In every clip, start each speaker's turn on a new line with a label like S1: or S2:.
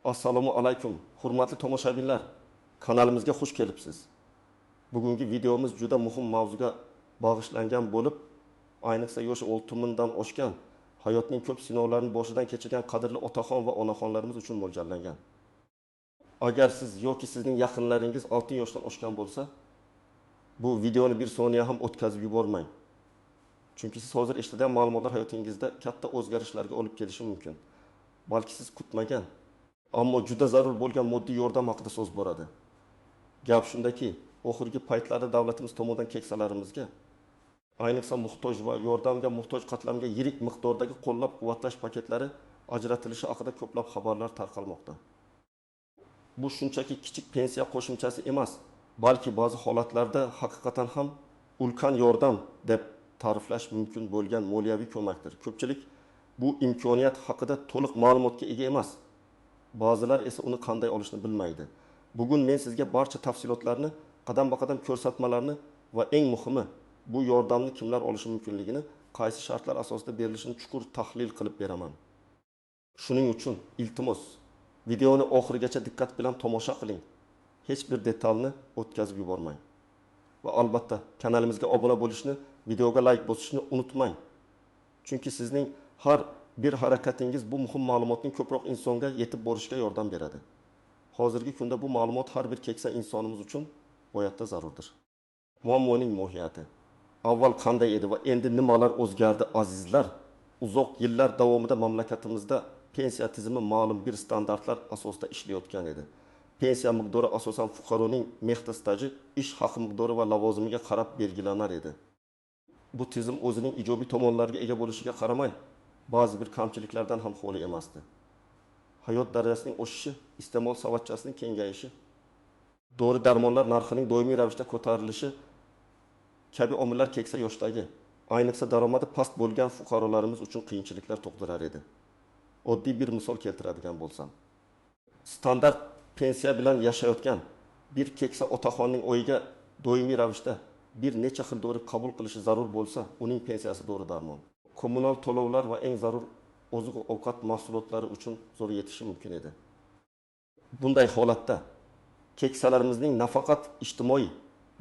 S1: Assalomu alaykum. Hurmatli tomoshabinlar, kanalimizga xush kelibsiz. Bugungi videomiz juda muhim mavzuga bag'ishlangan bo'lib, ayniqsa yoshi 6 mingdan oshgan, hayotning ko'p sinovlarini boshidan kechirgan qadrli otaxon va onaxonlarimiz uchun mo'ljallangan. Agar siz yoki sizning yaqinlaringiz 6 yoshdan oshgan bo'lsa, bu videoni bir soniya ham o'tkazib yubormang. Chunki siz hozir eshitadigan ma'lumotlar hayotingizda katta o'zgarishlarga olib kelishi mumkin. Balki siz kutmagan, ammo juda zarur bo'lgan moddiy yordam haqida so'z boradi. Gap shundaki, oxirgi paytlarda davlatimiz tomonidan keksalarimizga, ayniqsa muhtoj va yordamga muhtoj qatlamga yirik miqdordagi qo'llab-quvvatlash paketlari ajratilishi haqida ko'plab xabarlar tarqalmoqda. Bu shunchaki kichik pensiya qo'shimchasi emas, balki ba'zi holatlarda haqiqatan ham ulkan yordam deb ta'riflash mumkin bo'lgan moliyaviy ko'makdir. Ko'pchilik bu imkoniyat haqida to'liq ma'lumotga ega emas. Ba'zilar esa uni qanday olishni bilmaydi. Bugun men sizga barcha tafsilotlarni, qadam-qadam ko'rsatmalarni va eng muhimi, bu yordamni kimlar olishi mumkinligini, qaysi shartlar asosida berilishini chuqur tahlil qilib beraman. Shuning uchun iltimos, videoni oxirigacha diqqat bilan tomosha qiling. Hech bir detalni o'tkazib yubormang. Va albatta, kanalimizga obuna bo'lishni, videoga like bosishni unutmang. Chunki sizning har bir harakatingiz bu muhim ma'lumotning ko'proq insonga yetib borishga yordam beradi. Hozirgi kunda bu ma'lumot har bir keksa insonimiz uchun g'oyatda zarurdir. Muammoning mohiyati. Avval qanday edi va endi nimalar o'zgardi azizlar? Uzoq yillar davomida mamlakatimizda pensiya tizimi ma'lum bir standartlar asosida ishlayotgan edi. Pensiya miqdori asosan fuqaroning mehnat staji, ish haqi miqdori va lavozimiga qarab belgilanar edi. Bu tizim o'zining ijobiy tomonlariga ega bo'lishiga qaramay, ba'zi bir kamchiliklardan ham xoli emasdi. Hayot darajasining o'sishi, iste'mol savatchasining kengayishi, dori-darmonlar narxining doimiy ravishda ko'tarilishi kabi omillar keksa yoshdagi, ayniqsa daromadi past bo'lgan fuqarolarimiz uchun qiyinchiliklar tug'dirar edi. Oddiy bir misol keltiradigan bo'lsam, standart pensiya bilan yashayotgan bir keksa otaxonning o'yiga doimiy ravishda bir necha xil dori qabul qilishi zarur bo'lsa, uning pensiyasi dori-darmon, kommunal to'lovlar va eng zarur oziq-ovqat mahsulotlari uchun zo'r yetishi mumkin edi. Bunday holatda keksalarimizning nafaqat ijtimoiy,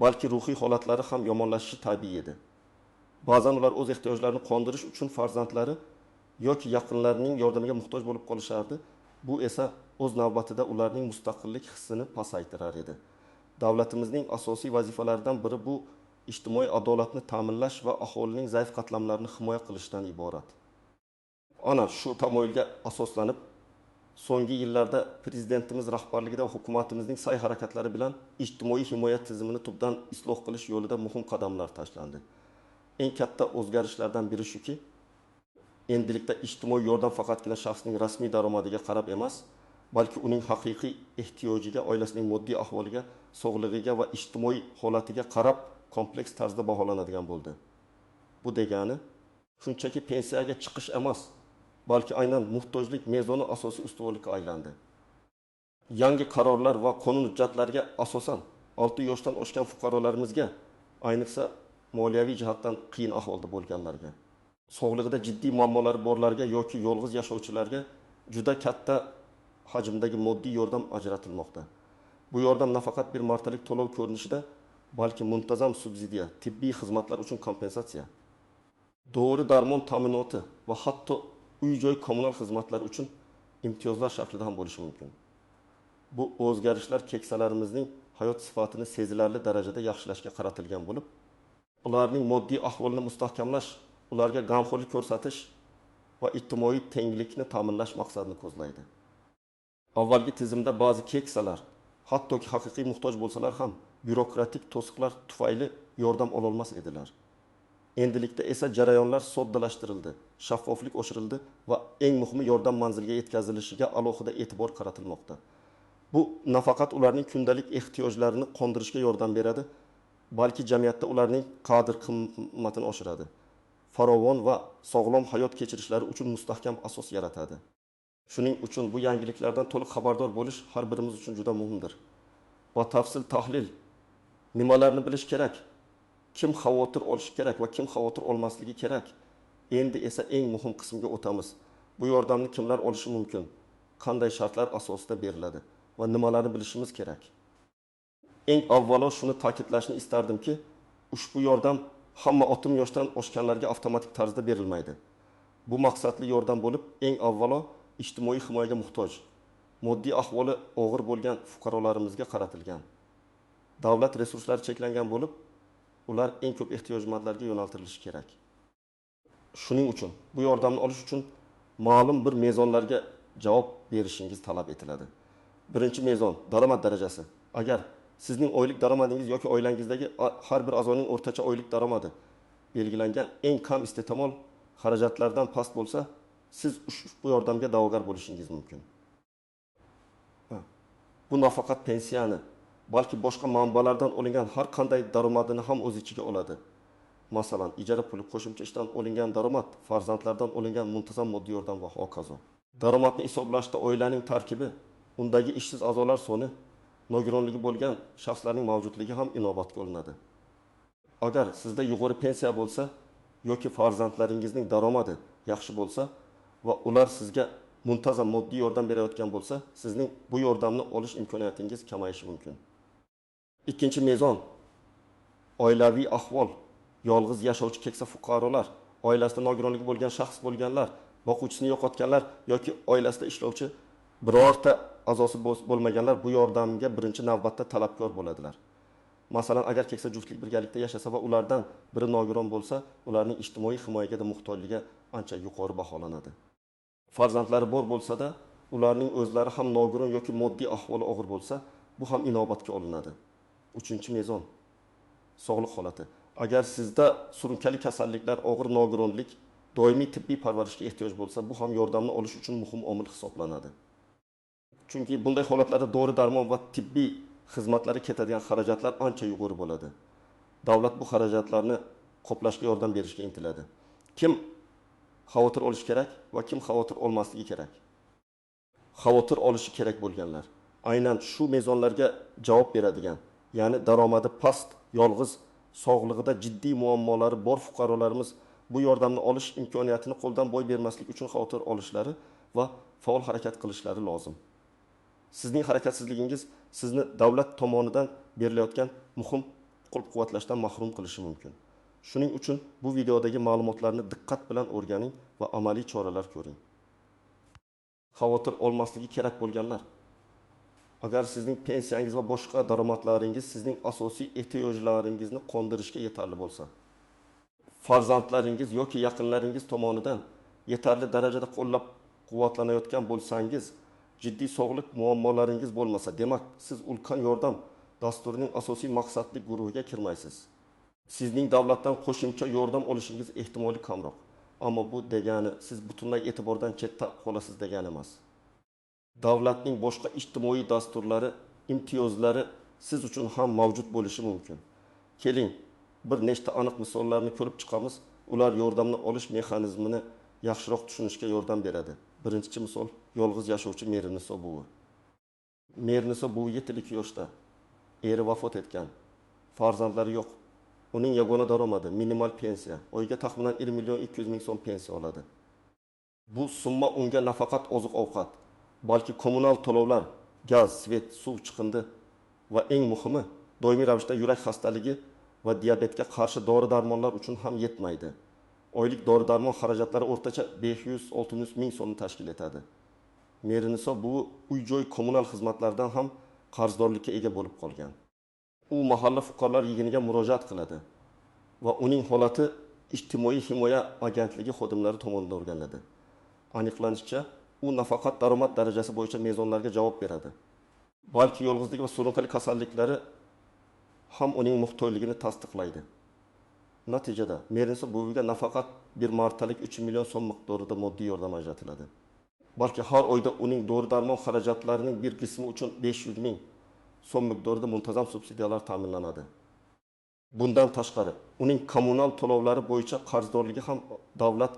S1: balki ruhiy holatlari ham yomonlashishi tabiiy edi. Ba'zan ular o'z ehtiyojlarini qondirish uchun farzandlari yoki yaqinlarining yordamiga muhtoj bo'lib qolishardi. Bu esa o'z navbatida ularning mustaqillik hissini pasaytirar edi. Davlatimizning asosiy vazifalaridan biri bu ijtimoiy adolatni ta'minlash va aholining zaif qatlamlarini himoya qilishdan iborat. Ana shu tamoyilga asoslanib, so'nggi yillarda prezidentimiz rahbarligida va hukumatimizning sa'y harakatlari bilan ijtimoiy himoya tizimini tubdan isloh qilish yo'lida muhim qadamlar tashlandi. Eng katta o'zgarishlardan biri shuki, endilikda ijtimoiy yordam faqatgina shaxsning rasmiy daromadiga qarab emas, balki uning haqiqiy ehtiyojiga, oilasining moddiy ahvoliga, sog'lig'iga va ijtimoiy holatiga qarab kompleks tarzda baholanadigan bo'ldi. Bu degani shunchaki pensiyaga chiqish emas, balki aynan muhtojlik mezoni asosiy ustuvorlikka aylandi. Yangi qarorlar va qonun hujjatlariga asosan 6 yoshdan oshgan fuqarolarimizga, ayniqsa moliyaviy jihatdan qiyin ahvolda bo'lganlarga, sog'lig'ida jiddiy muammolari borlarga yoki yolg'iz yashovchilarga juda katta hajmdagi moddiy yordam ajratilmoqda. Bu yordam nafaqat bir martalik to'lov ko'rinishida, balki muntazam subsidiya, tibbiy xizmatlar uchun kompensatsiya, dori-darmon ta'minoti va hatto uy-joy kommunal xizmatlar uchun imtiyozlar shaklida ham bo'lishi mumkin. Bu o'zgarishlar keksalarimizning hayot sifatini sezilarli darajada yaxshilashga qaratilgan bo'lib, ularning moddiy ahvolini mustahkamlash, ularga g'amxo'rlik ko'rsatish va ijtimoiy tenglikni ta'minlash maqsadini ko'zlaydi. Avvalgi tizimda ba'zi keksalar, hattoki haqiqiy muhtoj bo'lsalar ham, byurokratik to'siqlar tufayli yordam ololmas edilar. Endilikda esa jarayonlar soddalashtirildi, shaffoflik oshirildi va eng muhimi yordam manziliga yetkazilishiga alohida e'tibor qaratilmoqda. Bu nafaqat ularning kundalik ehtiyojlarini qondirishga yordam beradi, balki jamiyatda ularning qadr-qimmatini oshiradi. Farovon va sog'lom hayot kechirishlari uchun mustahkam asos yaratadi. Shuning uchun bu yangiliklardan to'liq xabardor bo'lish har birimiz uchun juda muhimdir. Batafsil tahlil, nimalarni bilish kerak, kim xavotir olishi kerak va kim xavotir olmasligi kerak. Endi esa eng muhim qismga o'tamiz. Bu yordamni kimlar olishi mumkin? qanday shartlar asosida beriladi va nimalarni bilishimiz kerak. Eng avvalo shuni ta'kidlashni istardimki, ushbu yordam hamma 60 yoshdan oshganlarga avtomatik tarzda berilmaydi. Bu maqsadli yordam bo'lib, eng avvalo ijtimoiy himoyaga muhtoj, moddiy ahvoli og'ir bo'lgan fuqarolarimizga qaratilgan. Davlat resurslari cheklangan bo'lib, ular eng ko'p ehtiyojmandlarga yo'naltirilishi kerak. Shuning uchun bu yordamni olish uchun ma'lum bir mezonlarga javob berishingiz talab etiladi. Birinchi mezon daromad darajasi. Agar sizning oylik daromadingiz yoki oilangizdagi har bir a'zoning o'rtacha oylik daromadi belgilangan eng kam iste'mol xarajatlardan past bo'lsa, siz ushbu yordamga da'vogar bo'lishingiz mumkin. Bu nafaqat pensiyani, balki boshqa manbalardan olingan har qanday daromadini ham o'z ichiga oladi. Masalan, ijara puli, qo'shimcha ishdan olingan daromad, farzandlardan olingan muntazam moddiy yordam va hokazo. Daromadni hisoblashda oilaning tarkibi, undagi ishsiz a'zolar soni, nogironligi bo'lgan shaxslarning mavjudligi ham inobatga olinadi. Agar sizda yuqori pensiya bo'lsa yoki farzandlaringizning daromadi yaxshi bo'lsa va ular sizga muntazam moddiy yordam berayotgan bo'lsa, sizning bu yordamni olish imkoniyatingiz kamayishi mumkin. Ikkinchi mezon oilaviy ahvol, yolg'iz yashovchi keksa fuqarolar, oilasida nogironligi bo'lgan shaxs bo'lganlar, boquvchisini yo'qotganlar yoki oilasida ishlovchi birorta a'zosi bo'lmaganlar bu yordamga birinchi navbatda talabgor bo'ladilar. Masalan, agar keksa juftlik birgalikda yashasa va ulardan biri nogiron bo'lsa, ularning ijtimoiy himoyaga muhtojligi ancha yuqori baholanadi. Farzandlari bor bo'lsa-da, ularning o'zlari ham nogiron yoki moddiy ahvoli og'ir bo'lsa, bu ham inobatga olinadi. Uchinchi mezon sog'liq holati. Agar sizda surunkali kasalliklar, og'ir nogironlik, doimiy tibbiy parvarishga ehtiyoj bo'lsa, bu ham yordamni olish uchun muhim omil hisoblanadi. Chunki bunday holatlarda dori-darmon va tibbiy xizmatlarga ketadigan xarajatlar ancha yuqori bo'ladi. Davlat bu xarajatlarni qoplashga yordam berishga intiladi. Kim xavotir olish kerak va kim xavotir olmasligi kerak? Xavotir olishi kerak bo'lganlar. Aynan shu mezonlarga javob beradigan, ya'ni daromadi past, yolg'iz, sog'lig'ida jiddiy muammolari bor fuqarolarimiz bu yordamni olish imkoniyatini qo'ldan boy bermaslik uchun xavotir olishlari va faol harakat qilishlari lozim. Sizning harakatsizligingiz sizni davlat tomonidan berilayotgan muhim qo'llab-quvvatlashdan mahrum qilishi mumkin. Shuning uchun bu videodagi ma'lumotlarni diqqat bilan o'rganing va amaliy choralar ko'ring. Xavotir olmasligi kerak bo'lganlar. Agar sizning pensiyangiz va boshqa daromadlaringiz sizning asosiy ehtiyojlaringizni qondirishga yetarli bo'lsa, farzandlaringiz yoki yaqinlaringiz tomonidan yetarli darajada qo'llab-quvvatlanayotgan bo'lsangiz, jiddiy sog'liq muammolaringiz bo'lmasa, demak, siz ulkan yordam dasturining asosiy maqsadli guruhiga kirmaysiz. Sizning davlatdan qo'shimcha yordam olishingiz ehtimoli kamroq. Ammo bu degani siz butunlay e'tibordan chetda qolasiz degani emas. Davlatning boshqa ijtimoiy dasturlari, imtiyozlari siz uchun ham mavjud bo'lishi mumkin. Keling, bir nechta aniq misollarni ko'rib chiqamiz. Ular yordamni olish mexanizmini yaxshiroq tushunishga yordam beradi. Birinchi misol yolg'iz yashovchi Meriniso buvi. Meriniso buvi 7 yoshda, eri vafot etgan, farzandlari yo'q. Uning yagona daromadi minimal pensiya, oyiga taxminan 1.200.000 so'm pensiya oladi. Bu summa unga nafaqat oziq-ovqat, balki kommunal to'lovlar, gaz, svet, suv chiqindi va eng muhimi, doimiy ravishda yurak xastaligi va diabetga qarshi dori-darmonlar uchun ham yetmaydi. Oylik dori-darmon xarajatlari o'rtacha 500-600 ming so'mni tashkil etadi. Meriniso bu uy-joy kommunal xizmatlardan ham qarzdorlikka ega bo'lib qolgan. U mahalla fuqarolar yig'iniga murojaat qiladi va uning holati ijtimoiy himoya agentligi xodimlari tomonidan o'rganiladi. Aniqlanishicha, u nafaqat daromad darajasi bo'yicha mezonlarga javob beradi, balki yolg'izlik va surunkali kasalliklari ham uning muhtojligini tasdiqlaydi. Natijada Meriniso buviga nafaqat bir martalik 3 million so'm miqdorida moddiy yordam ajratiladi, balki har oyda uning dori-darmon xarajatlarining bir qismi uchun 500 ming so'm miqdorida muntazam subsidiyalar ta'minlanadi. Bundan tashqari, uning kommunal to'lovlari bo'yicha qarzdorligi ham davlat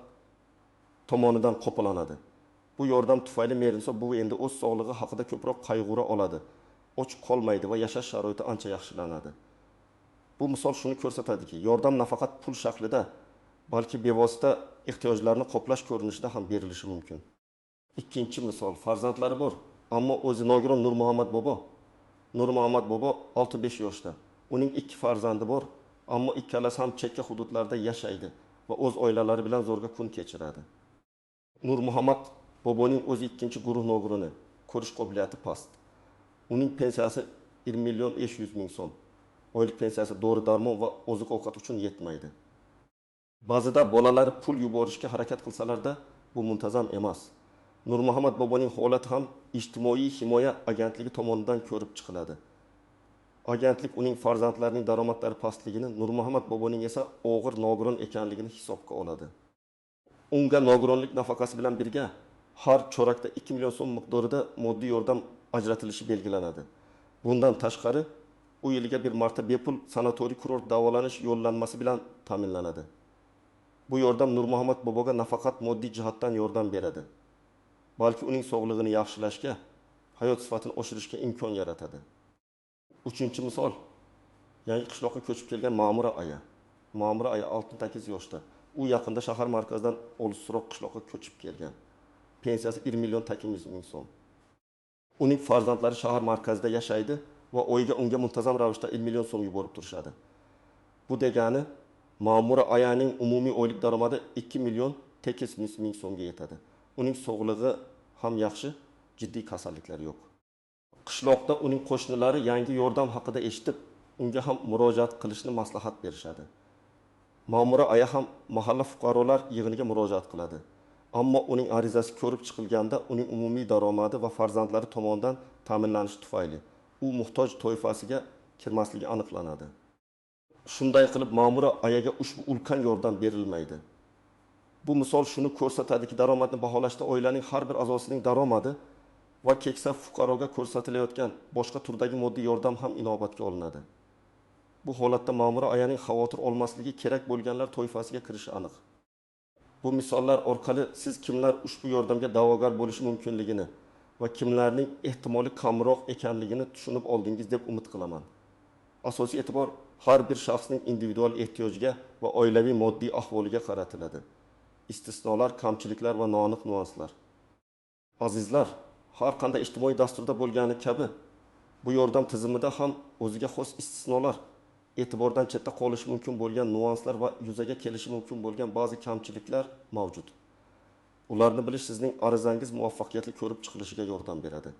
S1: tomonidan qoplanadi. Bu yordam tufayli Meriniso buvi endi o'z sog'lig'i haqida ko'proq qayg'ura oladi, och qolmaydi va yashash sharoiti ancha yaxshilanadi. Bu misol shuni ko'rsatadiki, yordam nafaqat pul shaklida, balki bevosita ehtiyojlarni qoplash ko'rinishida ham berilishi mumkin. Ikkinchi misol, farzandlari bor, ammo o'zi nogiron Nurmuhammad bobo. Nurmuhammad bobo 65 yoshda. Uning 2 farzandi bor, ammo ikkalasi ham chekka hududlarda yashaydi va o'z oilalari bilan zo'rg'a kun kechiradi. Nurmuhammad boboning o'zi ikkinchi guruh nogironi, ko'rish qobiliyati past. Uning pensiyasi 1 million 500 ming so'm. Oylik pensiyasi dori-darmon va oziq-ovqat uchun yetmaydi. Ba'zida bolalari pul yuborishga harakat qilsalarda, bu muntazam emas. Nurmuhammad boboning holati ham ijtimoiy himoya agentligi tomonidan ko'rib chiqiladi. Agentlik uning farzandlarining daromadlari pastligini, Nurmuhammad boboning esa og'ir nogiron ekanligini hisobga oladi. Unga nogironlik nafaqasi bilan birga har chorakda 2 million so'm miqdorida moddiy yordam ajratilishi belgilanadi. Bundan tashqari, u yiliga bir marta bepul sanatoriy kurort davolanish yo'llanmasi bilan ta'minlanadi. Bu yordam Nurmuhammad boboga nafaqat moddiy jihatdan yordam beradi, balki uning sog'lig'ini yaxshilashga, hayot sifatini oshirishga imkon yaratadi. Uchinchi misol, yangi qishloqqa ko'chib kelgan Ma'mura aya. Ma'mura aya 68 yoshda. U yaqinda shahar markazidan olisroq qishloqqa ko'chib kelgan. Pensiyasi 1 million 800 ming so'm. Uning farzandlari shahar markazida yashaydi va oyiga unga muntazam ravishda 1 million so'm yuborib turishadi. Bu degani Ma'mura ayaning umumiy oylik daromadi 2 million 800 ming so'mga yetadi. Uning sog'lig'i ham yaxshi, jiddiy kasalliklar yo'q. Qishloqda uning qo'shnilari yangi yordam haqida eshitib, unga ham murojaat qilishni maslahat berishadi. Ma'mura aya ham mahalla fuqarolar yig'iniga murojaat qiladi. Ammo uning arizasi ko'rib chiqilganda uning umumiy daromadi va farzandlari tomonidan ta'minlanishi tufayli u muhtoj toifasiga kirmasligi aniqlanadi. Shunday qilib Ma'mura ayaga ushbu ulkan yordam berilmaydi. Bu misol shuni ko'rsatadiki, daromadni baholashda oilaning har bir a'zosining daromadi va keksa fuqaroga ko'rsatilayotgan boshqa turdagi moddiy yordam ham inobatga olinadi. Bu holatda Ma'mura ayaning xavotir olmasligi kerak bo'lganlar toifasiga kirishi aniq. Bu misollar orqali siz kimlar ushbu yordamga da'vogar bo'lishi mumkinligini va kimlarning ehtimoli kamroq ekanligini tushunib oldingiz deb umid qilaman. Asosiy e'tibor har bir shaxsning individual ehtiyojiga va oilaviy moddiy ahvoliga qaratiladi. Istisnolar, kamchiliklar va noaniq nuanslar. Azizlar, har qanday ijtimoiy dasturda bo'lgani kabi, bu yordam tizimida ham o'ziga xos istisnolar, e'tibordan chetda qolishi mumkin bo'lgan nuanslar va yuzaga kelishi mumkin bo'lgan ba'zi kamchiliklar mavjud. Ularni bilish sizning arizangiz muvaffaqiyatli ko'rib chiqilishiga yordam beradi.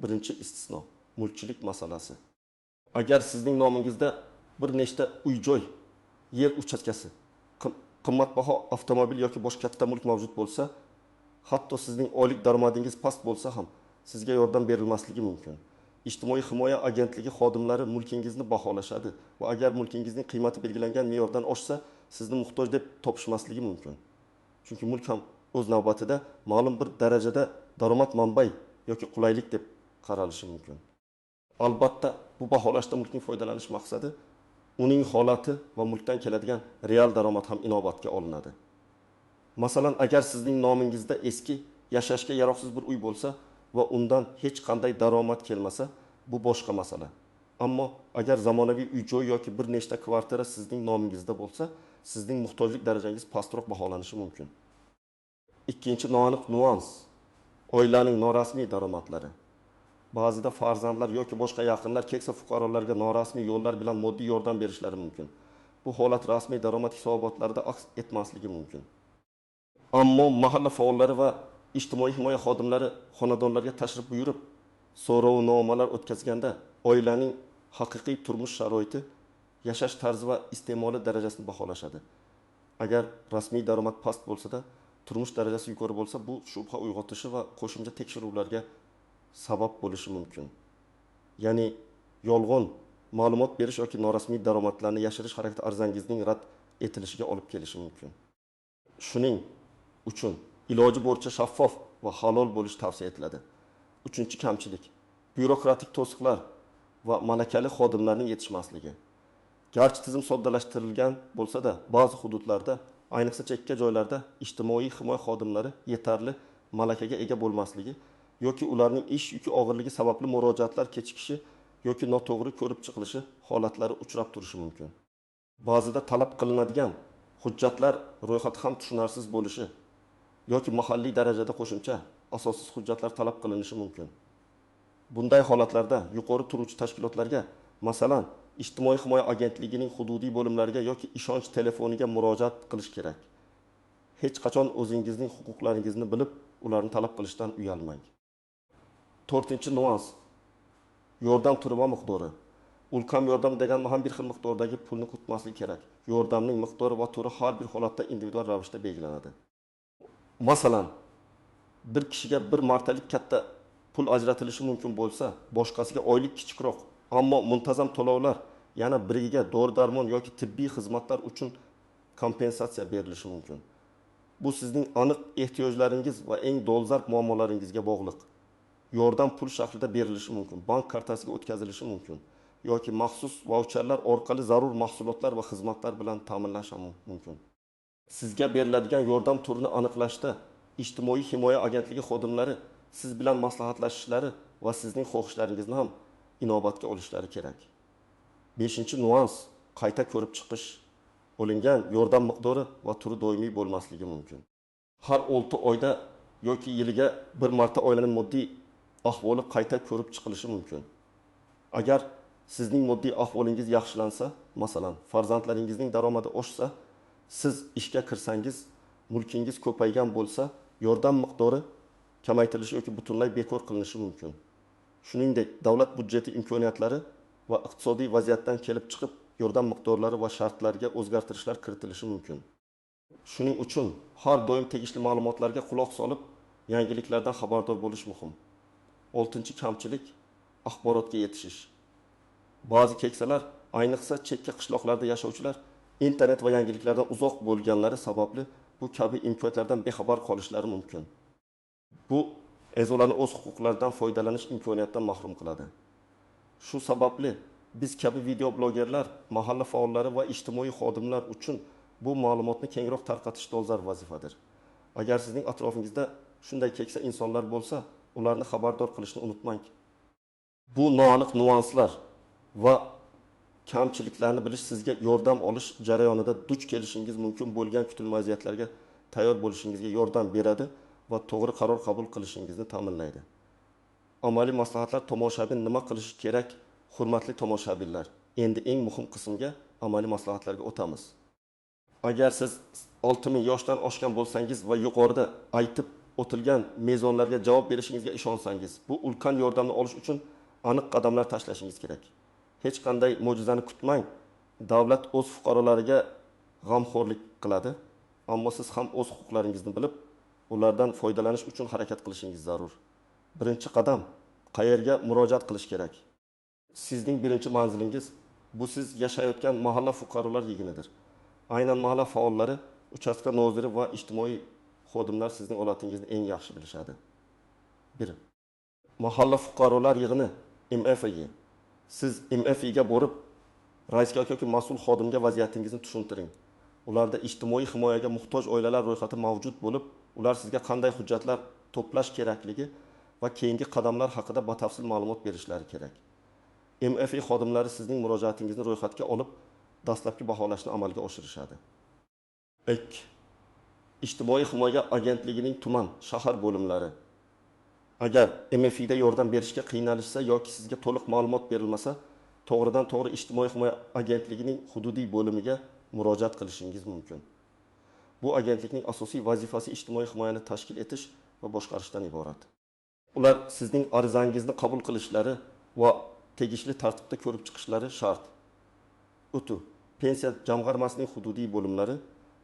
S1: Birinchi istisno, mulkchilik masalasi. Agar sizning nomingizda bir nechta uy-joy, yer uchastkasi, qimmatbaho avtomobil yoki boshqa katta mulk mavjud bo'lsa, hatto sizning oylik daromadingiz past bo'lsa ham sizga yordam berilmasligi mumkin. Ijtimoiy himoya agentligi xodimlari mulkingizni baholashadi va agar mulkingizning qiymati belgilangan me'yordan oshsa, sizni muhtoj deb topishmasligi mumkin. Chunki mulk ham o'z navbatida ma'lum bir darajada daromad manbai yoki qulaylik deb qaralishi mumkin. Albatta, bu baholashda mulkning foydalanish maqsadi uning holati va mulkdan keladigan real daromad ham inobatga olinadi. Masalan, agar sizning nomingizda eski, yashashga yaroqsiz bir uy bo'lsa va undan hech qanday daromad kelmasa, bu boshqa masala. Ammo agar zamonaviy uy-joy yoki bir nechta kvartira sizning nomingizda bo'lsa, sizning muhtojlik darajangiz pastroq baholanishi mumkin. Ikkinchi noaniq nuans, oilaning norasmiy daromadlari. Ba'zida farzandlar yoki boshqa yaqinlar keksa fuqarolarga norasmiy yo'llar bilan moddiy yordam berishlari mumkin. Bu holat rasmiy daromad hisobotlarida aks etmasligi mumkin. Ammo mahalla faollari va ijtimoiy himoya xodimlari xonadonlarga tashrif buyurib, so'rovnomalar o'tkazganda oilaning haqiqiy turmush sharoiti, yashash tarzi va iste'moli darajasini baholashadi. Agar rasmiy daromad past bo'lsa-da, turmush darajasi yuqori bo'lsa, bu shubha uyg'otishi va qo'shimcha tekshiruvlarga sabab bo'lishi mumkin. Ya'ni yolg'on ma'lumot berish yoki norasmiy daromadlarni yashirish harakati arzangizning rad etilishiga olib kelishi mumkin. Shuning uchun iloji boricha shaffof va halol bo'lish tavsiya etiladi. Uchinchi kamchilik, byurokratik to'siqlar va malakali xodimlarning yetishmasligi. Garchi tizim soddalashtirilgan bo'lsa-da, ba'zi hududlarda, ayniqsa chekka joylarda ijtimoiy himoya xodimlari yetarli malakaga ega bo'lmasligi yoki ularning ish yuki og'irligi sababli murojaatlar kechikishi yoki noto'g'ri ko'rib chiqilishi holatlari uchrab turishi mumkin. Ba'zida talab qilinadigan hujjatlar ro'yxati ham tushunarsiz bo'lishi yoki mahalliy darajada qo'shimcha asossiz hujjatlar talab qilinishi mumkin. Bunday holatlarda yuqori turuvchi tashkilotlarga, masalan, ijtimoiy himoya agentligining hududiy bo'limlariga yoki ishonch telefoniga murojaat qilish kerak. Hech qachon o'zingizning huquqlaringizni bilib, ularni talab qilishdan uyalmang. 4-nuans. Yordam turi va miqdori. Ulkan yordam degan ham bir xil miqdordagi pulni kutmaslik kerak. Yordamning miqdori va turi har bir holatda individual ravishda belgilanadi. Masalan, bir kishiga bir martalik katta pul ajratilishi mumkin bo'lsa, boshqasiga oylik kichikroq, ammo muntazam to'lovlar, yana biriga dori-darmon yoki tibbiy xizmatlar uchun kompensatsiya berilishi mumkin. Bu sizning aniq ehtiyojlaringiz va eng dolzarb muammolaringizga bog'liq. Yordam pul shaklida berilishi mumkin, bank kartasiga o'tkazilishi mumkin yoki maxsus vaucherlar orqali zarur mahsulotlar va xizmatlar bilan ta'minlash mumkin. Sizga beriladigan yordam turini aniqlashda ijtimoiy himoya agentligi xodimlari siz bilan maslahatlashishlari va sizning xohishlaringizni ham inobatga olishlari kerak. 5-nuans. Qayta ko'rib chiqish. Olingan yordam miqdori va turi doimiy bo'lmasligi mumkin. Har 6 oyda yoki yiliga bir marta oilaning moddiy ahvoli qayta ko'rib chiqilishi mumkin. Agar sizning moddiy ahvolingiz yaxshilansa, masalan, farzandlaringizning daromadi oshsa, siz ishga kirsangiz, mulkingiz ko'paygan bo'lsa, yordam miqdori kamaytirilishi yoki butunlay bekor qilinishi mumkin. Shuningdek, davlat budjeti imkoniyatlari va iqtisodiy vaziyatdan kelib chiqib, yordam miqdorlari va shartlariga o'zgartirishlar kiritilishi mumkin. Shuning uchun har doim tegishli ma'lumotlarga quloq solib, yangiliklardan xabardor bo'lish muhim. 6-kamchilik, axborotga yetishish. Ba'zi keksalar, ayniqsa chekka qishloqlarda yashovchilar, internet va yangiliklardan uzoq bo'lganlari sababli bu kabi imkoniyatlardan bexabar qolishlari mumkin. Bu a'zolarni o'z huquqlaridan foydalanish imkoniyatidan mahrum qiladi. Shu sababli biz kabi video blogerlar, mahalla faollari va ijtimoiy xodimlar uchun bu ma'lumotni kengroq tarqatish dolzarb vazifadir. Agar sizning atrofingizda shunday keksa insonlar bo'lsa, ularni xabardor qilishni unutmang. Bu noaniq nuanslar va kamchiliklarni bilish sizga yordam olish jarayonida duch kelishingiz mumkin bo'lgan kutilmagan vaziyatlarga tayyor bo'lishingizga yordam beradi va to'g'ri qaror qabul qilishingizni ta'minlaydi. Amaliy maslahatlar tomoshabin nima qilishi kerak? Hurmatli tomoshabinlar, endi eng muhim qismga amaliy maslahatlarga o'tamiz. Agar siz 6000 yoshdan oshgan bo'lsangiz va yuqorida aytib o'tilgan mezonlarga javob berishingizga ishonsangiz, bu ulkan yordamni olish uchun aniq qadamlar tashlashingiz kerak. Hech qanday mo'jizani kutmang. Davlat o'z fuqarolariga g'amxo'rlik qiladi, ammo siz ham o'z huquqlaringizni bilib, ulardan foydalanish uchun harakat qilishingiz zarur. Birinchi qadam, qayerga murojaat qilish kerak? Sizning birinchi manzilingiz bu siz yashayotgan mahalla fuqarolar yig'inidir. Aynan mahalla faollari, uchastka noziri va ijtimoiy xodimlar sizning holatingizni eng yaxshi bilishadi. 1. Mahalla fuqarolar yig'ini MFI. Siz MFIga borib, raisga yoki mas'ul xodimga vaziyatingizni tushuntiring. Ularda ijtimoiy himoyaga muhtoj oilalar ro'yxati mavjud bo'lib, ular sizga qanday hujjatlar to'plash kerakligi va keyingi qadamlar haqida batafsil ma'lumot berishlari kerak. MFI xodimlari sizning murojaatingizni ro'yxatga olib, dastlabki baholashni amalga oshirishadi. 2. Ijtimoiy himoya agentligining tuman, shahar bo'limlari. Agar MFIda yordam berishga qiynalishsa yoki sizga to'liq ma'lumot berilmasa, to'g'ridan to'g'ri ijtimoiy himoya agentligining hududiy bo'limiga murojaat qilishingiz mumkin. Bu agentlikning asosiy vazifasi ijtimoiy himoyani tashkil etish va boshqarishdan iborat. Ular sizning arizangizni qabul qilishlari va tegishli tartibda ko'rib chiqishlari shart. O'tu, pensiya jamg'armasining hududiy bo'limlari,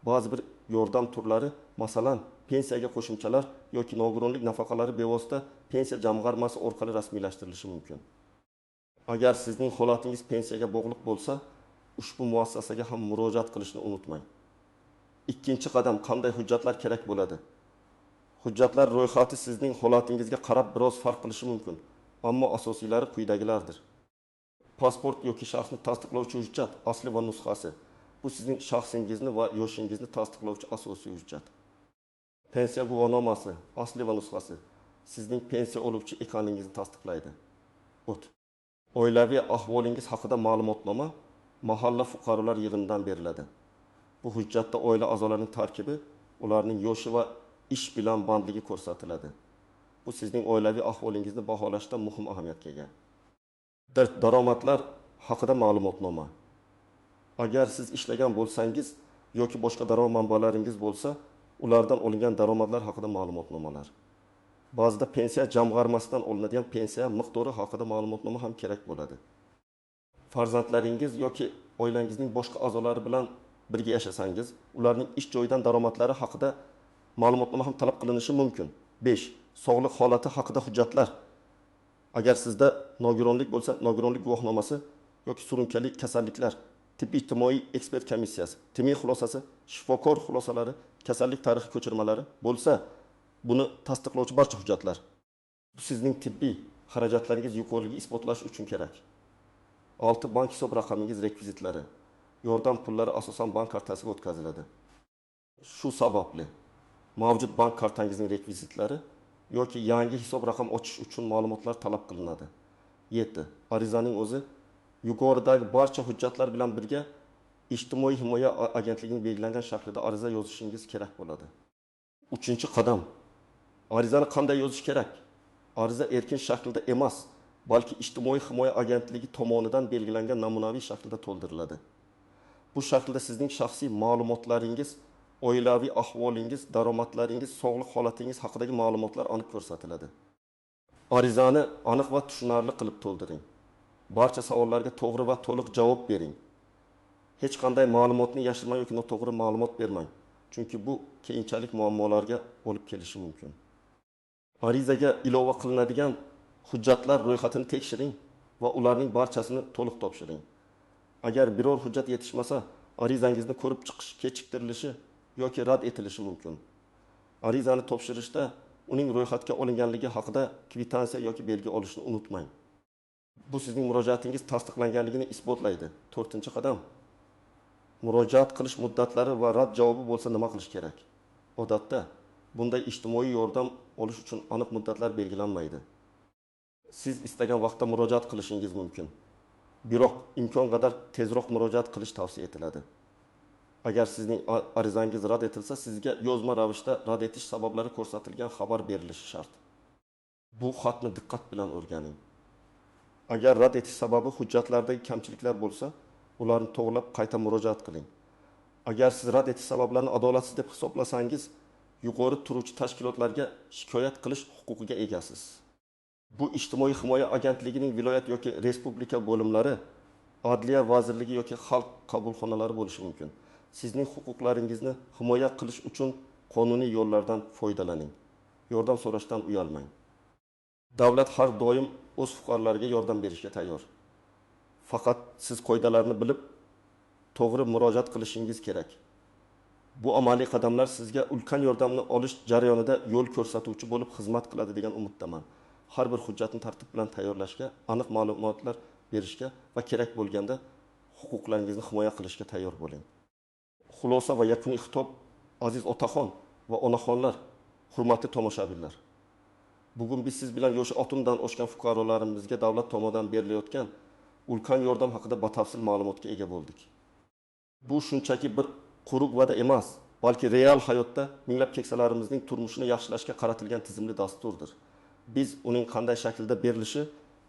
S1: ba'zi bir yordam turlari, masalan, pensiyaga qo'shimchalar yoki nogironlik nafaqalari bevosita pensiya jamg'armasi orqali rasmiylashtirilishi mumkin. Agar sizning holatingiz pensiyaga bog'liq bo'lsa, ushbu muassasaga ham murojaat qilishni unutmang. Ikkinchi qadam, qanday hujjatlar kerak bo'ladi? Hujjatlar ro'yxati sizning holatingizga qarab biroz farq qilishi mumkin, ammo asosiylari quyidagilardir. Pasport yoki shaxsni tasdiqlovchi hujjat, asli va nusxasi. Bu sizning shaxsingizni va yoshingizni tasdiqlovchi asosiy hujjat. Pensiya guvohnomasi, asli va nusxasi. Sizning pensiya oluvchi ekanligingizni tasdiqlaydi. Oilaviy ahvolingiz haqida ma'lumotnoma mahalla fuqarolar yig'inidan beriladi. Bu hujjatda oila a'zolarining tarkibi, ularning yoshi va ish bilan bandligi ko'rsatiladi. Bu sizning oilaviy ahvolingizni baholashda muhim ahamiyatga ega. Daromadlar haqida ma'lumotnoma. Agar siz ishlagan bo'lsangiz yoki boshqa daromad manbalaringiz bo'lsa, ulardan olingan daromadlar haqida ma'lumotnomalar. Ba'zida pensiya jamg'armasidan olinadigan pensiya miqdori haqida ma'lumotnoma ham kerak bo'ladi. Farzandlaringiz yoki oilangizning boshqa a'zolari bilan birga yashasangiz, ularning ish joyidan daromadlari haqida ma'lumotnoma ham talab qilinishi mumkin. 5. Sog'liq holati haqida hujjatlar. Agar sizda nogironlik bo'lsa, nogironlik guvohnomasi yoki surunkali kasalliklar, tibbiy ijtimoiy ekspert komissiyasi, tibbiy xulosasi, shifokor xulosalari, kasallik tarixi ko'chirmalari bo'lsa, buni tasdiqlovchi barcha hujjatlar. Bu sizning tibbiy xarajatlaringiz yuqoriligi isbotlash uchun kerak. 6. Bank hisob raqamingiz rekvizitlari. Yordam pullari asosan bank kartasiga o'tkaziladi. Shu sababli mavjud bank kartangizning rekvizitlari yoki yangi hisob raqam ochish uchun ma'lumotlar talab qilinadi. 7. Arizaning o'zi yuqoridagi barcha hujjatlar bilan birga ijtimoiy himoya agentligining belgilangan shaklida ariza yozishingiz kerak bo'ladi. 3-qadam. Arizani qanday yozish kerak? Ariza erkin shaklda emas, balki ijtimoiy himoya agentligi tomonidan belgilangan namunaviy shaklda to'ldiriladi. Bu shaklda sizning shaxsiy ma'lumotlaringiz, oilaviy ahvolingiz, daromadlaringiz, sog'liq holatingiz haqidagi ma'lumotlar aniq ko'rsatiladi. Arizani aniq va tushunarli qilib to'ldiring. Barcha savollarga to'g'ri va to'liq javob bering. Hech qanday ma'lumotni yashirmang yoki noto'g'ri ma'lumot bermang, chunki bu keyinchalik muammolarga olib kelishi mumkin. Arizaga ilova qilinadigan hujjatlar ro'yxatini tekshiring va ularning barchasini to'liq topshiring. Agar biror hujjat yetishmasa, arizangizni ko'rib chiqish kechiktirilishi yoki rad etilishi mumkin. Arizani topshirishda uning ro'yxatga olinganligi haqida kvitansiya yoki belgi olishni unutmang. Bu sizning murojaatingiz tasdiqlanganligini isbotlaydi. 4-qadam. Murojaat qilish muddatlari va rad javobi bo'lsa nima qilish kerak? Odatda bunday ijtimoiy yordam olish uchun aniq muddatlar belgilanmaydi. Siz istagan vaqtda murojaat qilishingiz mumkin. Biroq imkon qadar tezroq murojaat qilish tavsiya etiladi. Agar sizning arizangiz rad etilsa, sizga yozma ravishda rad etish sabablari ko'rsatilgan xabar berilishi shart. Bu xatni diqqat bilan o'rganing. Agar rad etish sababi hujjatlardagi kamchiliklar bo'lsa, ularni to'g'rilab qayta murojaat qiling. Agar siz rad etish sabablarini adolatsiz deb hisoblasangiz, yuqori turuvchi tashkilotlarga shikoyat qilish huquqiga egasiz. Bu ijtimoiy himoya agentligining viloyat yoki respublika bo'limlari, Adliya vazirligi yoki xalq qabulxonalari bo'lishi mumkin. Sizning huquqlaringizni himoya qilish uchun qonuniy yo'llardan foydalaning. Yordam so'rashdan uyalmang. Davlat har doim o'z fuqarolariga yordam berishga tayyor. Faqat siz qoidalarni bilib, to'g'ri murojaat qilishingiz kerak. Bu amaliy qadamlar sizga ulkan yordamni olish jarayonida yo'l ko'rsatuvchi bo'lib xizmat qiladi degan umiddaman. Har bir hujjatni tartib bilan tayyorlashga, aniq ma'lumotlar berishga va kerak bo'lganda huquqlaringizni himoya qilishga tayyor bo'ling. Xulosa va yakuniy xitob aziz otaxon va onaxonlar, hurmatli tomoshabinlar. Bugun biz siz bilan yoshi 60dan oshgan fuqarolarimizga davlat tomonidan berilayotgan ulkan yordam haqida batafsil ma'lumotga ega bo'ldik. Bu shunchaki bir quruq va'da emas, balki real hayotda minglab keksalarimizning turmushini yaxshilashga qaratilgan tizimli dasturdir. Biz uning qanday shaklda berilishi,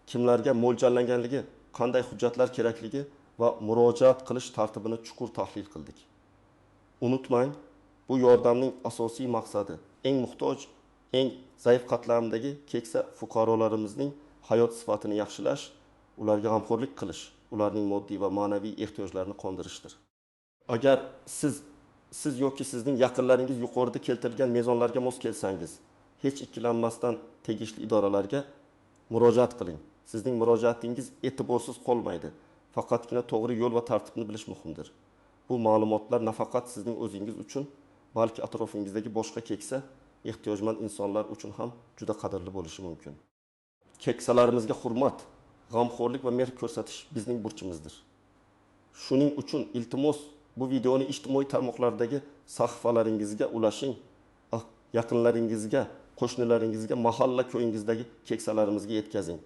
S1: kimlarga mo'ljallanganligi, qanday hujjatlar kerakligi va murojaat qilish tartibini chuqur tahlil qildik. Unutmang, bu yordamning asosiy maqsadi eng muhtoj, eng zaif qatlamdagi keksa fuqarolarimizning hayot sifatini yaxshilash, ularga g'amxo'rlik qilish, ularning moddiy va ma'naviy ehtiyojlarini qondirishdir. Agar siz yoki sizning yaqinlaringiz yuqorida keltirilgan mezonlarga mos kelsangiz, hech ikkilanmasdan tegishli idoralarga murojaat qiling. Sizning murojaatingiz e'tiborsiz qolmaydi. Faqatgina to'g'ri yo'l va tartibni bilish muhimdir. Bu ma'lumotlar nafaqat sizning o'zingiz uchun, balki atrofingizdagi boshqa keksa, ehtiyojmand insonlar uchun ham juda qadrli bo'lishi mumkin. Keksalarimizga hurmat, g'amxo'rlik va mehr ko'rsatish bizning burchimizdir. Shuning uchun iltimos bu videoni ijtimoiy tarmoqlardagi sahifalaringizga ulashing, yaqinlaringizga, qo'shnilaringizga, mahalla ko'yingizdagi keksalarimizga yetkazing.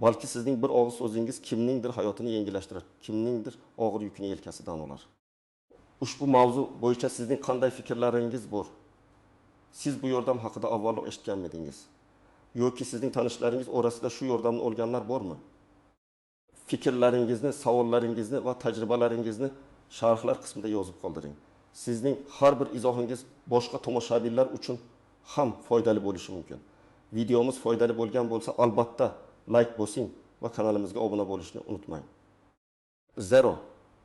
S1: Balki sizning bir og'iz so'zingiz kimningdir hayotini yengillashtirar, kimningdir og'ir yukini yelkasidan olar. Ushbu mavzu bo'yicha sizning qanday fikrlaringiz bor? Siz bu yordam haqida avvalroq eshitganmidingiz? yoki sizning tanishlaringiz orasida shu yordamni olganlar bormi? Fikrlaringizni, savollaringizni va tajribalaringizni sharhlar qismida yozib qoldiring. Sizning har bir izohingiz boshqa tomoshabinlar uchun ham foydali bo'lishi mumkin. Videomiz foydali bo'lgan bo'lsa, albatta like bosing va kanalimizga obuna bo'lishni unutmang. Zero.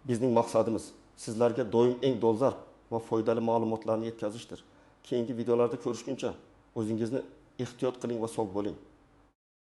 S1: Bizning maqsadimiz sizlarga doim eng dolzarb va foydali ma'lumotlarni yetkazishdir. Keyingi videolarda ko'rishguncha o'zingizni ehtiyot qiling va sog' bo'ling.